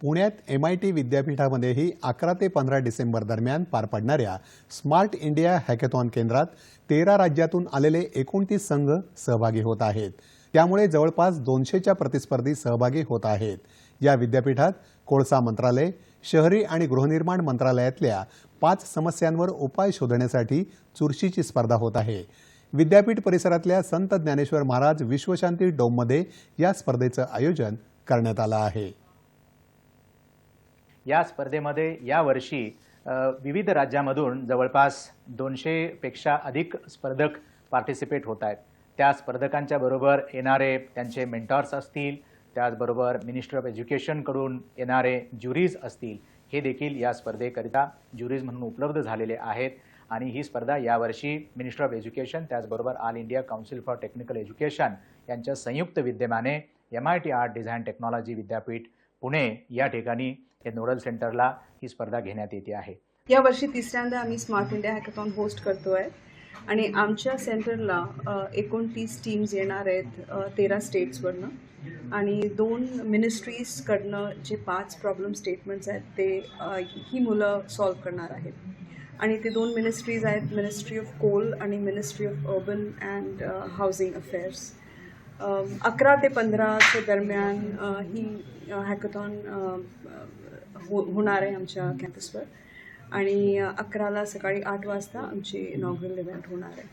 पुण्यात MIT विद्यापीठामध्येही 11 ते 15 डिसेंबर दरम्यान पार पडणाऱ्या स्मार्ट इंडिया हॅकेथॉन केंद्रात 13 राज्यातून आलेले 29 संघ सहभागी होत आहेत। त्यामुळे जवळपास 200च्या प्रतिस्पर्धी सहभागी होत आहेत। या विद्यापीठात कोळसा मंत्रालय, शहरी आणि गृहनिर्माण मंत्रालयातल्या 5 समस्यांवर उपाय शोधण्यासाठी चुरशीची स्पर्धा होत आहे। विद्यापीठ परिसरातल्या संत ज्ञानेश्वर महाराज विश्वशांती डोममध्ये या स्पर्धेचं आयोजन करण्यात आलं आहे। या स्पर्धेमध्ये यावर्षी विविध राज्यांमधून जवळपास 200 पेक्षा अधिक स्पर्धक पार्टिसिपेट होत आहेत। त्या स्पर्धकांच्या बरोबर येणारे त्यांचे मेंटॉर्स असतील, त्याचबरोबर मिनिस्ट्री ऑफ एज्युकेशन कडून येणारे ज्युरीज असतील, हे देखील या स्पर्धेकरिता ज्युरीज म्हणून उपलब्ध झालेले आहेत। आणि ही स्पर्धा यावर्षी मिनिस्ट्री ऑफ एज्युकेशन त्याचबरोबर all India council for technical education यांच्या संयुक्त विद्यमाने MIT आर्ट डिझाईन टेक्नॉलॉजी विद्यापीठ पुणे या ठिकाणी हे नोडल सेंटरला ही स्पर्धा घेण्यात येते आहे। या वर्षी तिसऱ्यांदा आम्ही स्मार्ट इंडिया हॅकेथॉन होस्ट करतोय आणि आमच्या सेंटरला 29 टीम्स येणार आहेत 13 स्टेट्सवरनं आणि 2 मिनिस्ट्रीजकडनं जे 5 प्रॉब्लेम स्टेटमेंट्स आहेत ते ही मुलं सॉल्व्ह करणार आहेत। आणि ते 2 मिनिस्ट्रीज आहेत, मिनिस्ट्री ऑफ कोल आणि ministry of urban and housing affairs. 11 ते 15च्या दरम्यान ही हॅकेथॉन होणार आहे आमच्या कॅम्पसवर आणि 11ला सकाळी 8 वाजता आमची इनॉग्रल इव्हेंट होणार आहे।